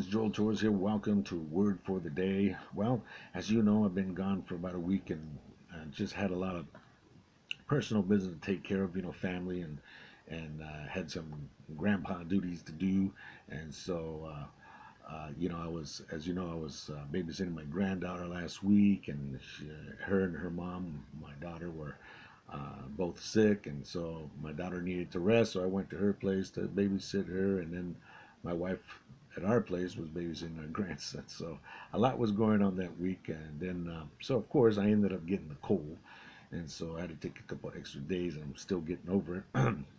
Joel Torres here. Welcome to Word for the Day. Well, as you know, I've been gone for about a week and just had a lot of personal business to take care of, family and had some grandpa duties to do. And so, I was, as you know, I was babysitting my granddaughter last week, and her and her mom, my daughter, were both sick, and so my daughter needed to rest, so I went to her place to babysit her, and then my wife at our place was babysitting our grandson. So a lot was going on that week, and then so of course I ended up getting the cold, and so I had to take a couple extra days, and I'm still getting over it.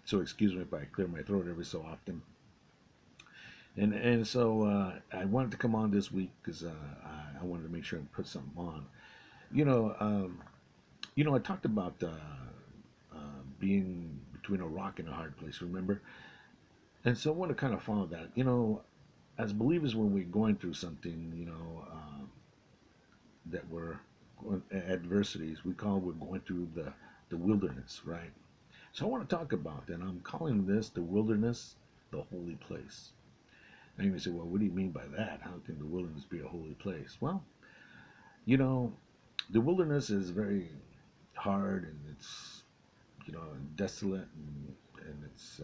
So excuse me if I clear my throat every so often. And so I wanted to come on this week because I wanted to make sure and put something on. You know, um, I talked about being between a rock and a hard place. Remember? And so I want to kind of follow that. As believers, when we're going through something, that we're adversities, we're going through the wilderness, right? So I want to talk about that. I'm calling this the wilderness, the holy place. And you may say, well, what do you mean by that? How can the wilderness be a holy place? Well, you know, the wilderness is very hard, and it's desolate, and it's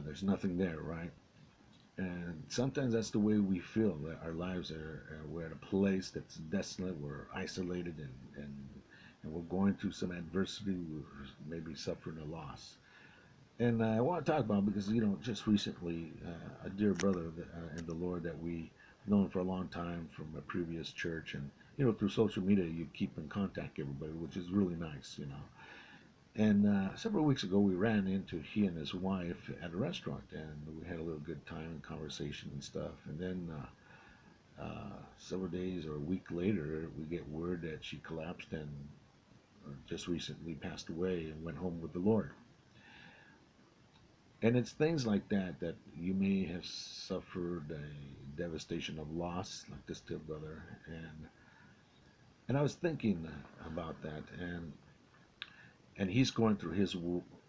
there's nothing there, right? And sometimes that's the way we feel, that our lives we're at a place that's desolate, we're isolated, and we're going through some adversity, we're maybe suffering a loss. And I want to talk about, because just recently, a dear brother in the Lord that we have known for a long time from a previous church, and through social media you keep in contact with everybody, which is really nice. And several weeks ago, we ran into he and his wife at a restaurant, and we had a little good time and conversation and stuff. And then several days or a week later, we get word that she collapsed and just recently passed away and went home with the Lord. And it's things like that that you may have suffered a devastation of loss, like this dear brother. And I was thinking about that, and he's going through his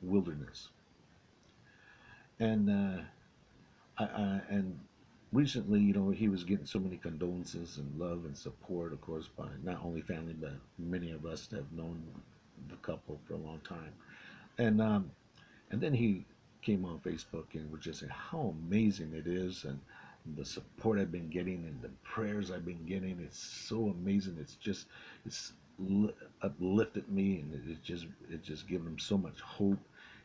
wilderness. And and recently, he was getting so many condolences and love and support, of course, by not only family but many of us that have known the couple for a long time. And then he came on Facebook and was just saying how amazing it is, and the support I've been getting and the prayers I've been getting. It's so amazing. It's uplifted me, and it just given him so much hope.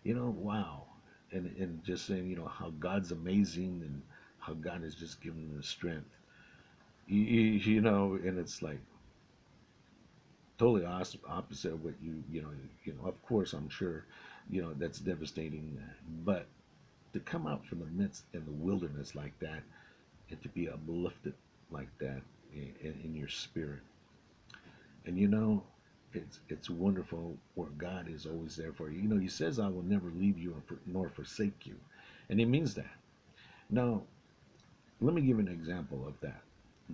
Wow. And just saying, how God's amazing, and how God has just given him the strength. And it's like totally opposite of what of course, I'm sure, that's devastating. But to come out from the midst in the wilderness like that, and to be uplifted like that in your spirit, and it's wonderful where God is always there for you. He says, I will never leave you nor forsake you, and he means that. Now, let me give an example of that,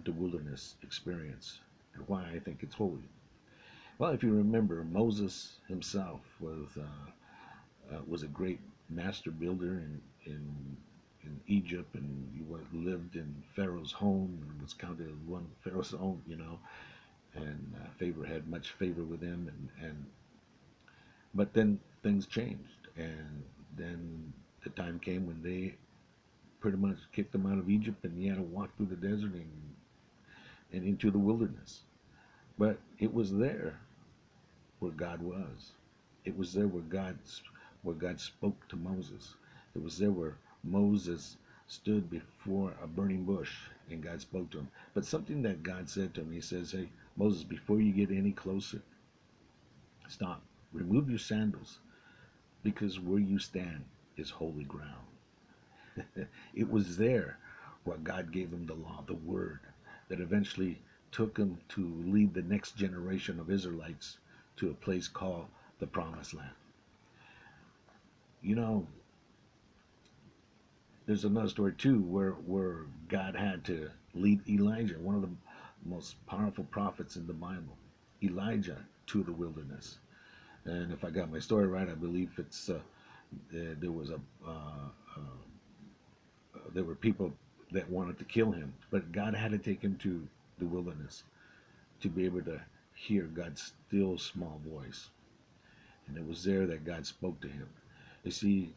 the wilderness experience, and why I think it's holy. Well, if you remember, Moses himself was a great master builder in Egypt, and he lived in Pharaoh's home, and was counted as one of Pharaoh's own, and favor had much favor with him, and but then things changed, and then the time came when they pretty much kicked him out of Egypt, and he had to walk through the desert and into the wilderness. But it was there where God was. It was there where God spoke to Moses. It was there where Moses stood before a burning bush and God spoke to him. But something that God said to him, he says, hey, Moses, before you get any closer, stop. Remove your sandals, because where you stand is holy ground. It was there where God gave him the law, the word, that eventually took him to lead the next generation of Israelites to a place called the Promised Land. You know, there's another story too where God had to lead Elijah, one of the most powerful prophets in the Bible, Elijah, to the wilderness. And if I got my story right, I believe there was there were people that wanted to kill him. But God had to take him to the wilderness to be able to hear God's still small voice. And it was there that God spoke to him. You see,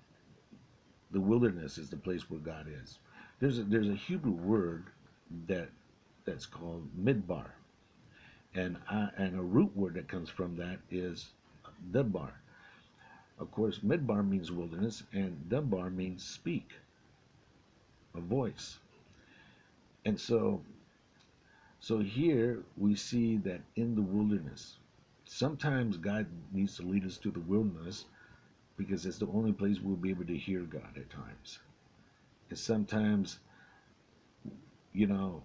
the wilderness is the place where God is. There's a Hebrew word that that's called midbar, and a root word that comes from that is dubbar. Of course, midbar means wilderness, and dubbar means speak, a voice. And so here we see that in the wilderness, sometimes God needs to lead us to the wilderness because it's the only place we'll be able to hear God at times. And sometimes, you know,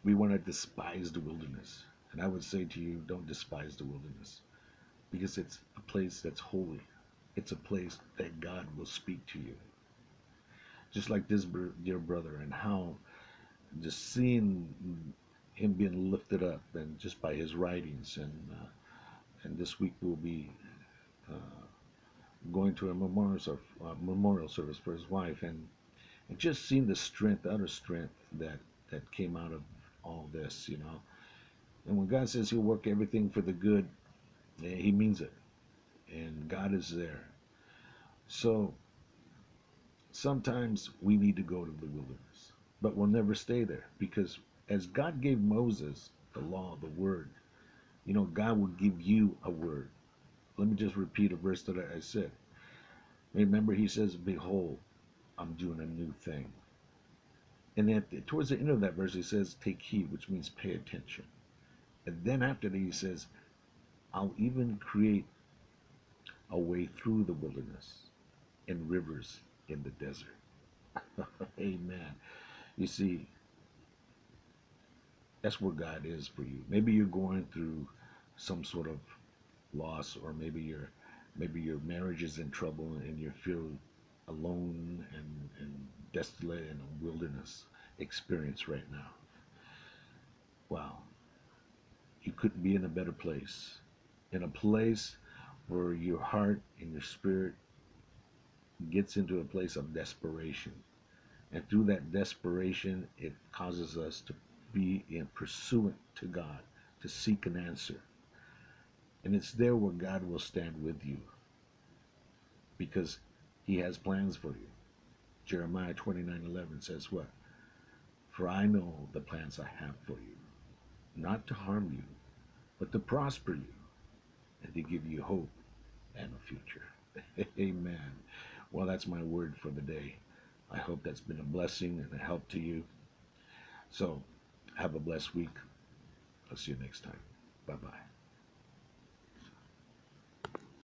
we want to despise the wilderness. And I would say to you, don't despise the wilderness because it's a place that's holy. It's a place that God will speak to you. Just like this dear brother, and how just seeing him being lifted up and just by his writings. And this week we'll be uh, going to a memorial service for his wife, and just seeing the strength, the utter strength that came out of all this, you know. And when God says He'll work everything for the good, He means it, and God is there. So sometimes we need to go to the wilderness, but we'll never stay there because as God gave Moses the law, the word, you know, God will give you a word. Let me just repeat a verse that I said. Remember, He says, "Behold, I'm doing a new thing." And towards the end of that verse, He says, "Take heed," which means pay attention. And then after that, He says, "I'll even create a way through the wilderness and rivers in the desert." Amen. You see, that's where God is for you. Maybe you're going through some sort of loss, or maybe your marriage is in trouble and you feel alone and desolate in a wilderness experience right now. Wow, you couldn't be in a better place. In a place where your heart and your spirit gets into a place of desperation. And through that desperation, it causes us to be in pursuant to God, to seek an answer. And it's there where God will stand with you because He has plans for you. Jeremiah 29:11 says what? "For I know the plans I have for you, not to harm you, but to prosper you and to give you hope and a future." Amen. Well, that's my word for the day. I hope that's been a blessing and a help to you. So, have a blessed week. I'll see you next time. Bye bye.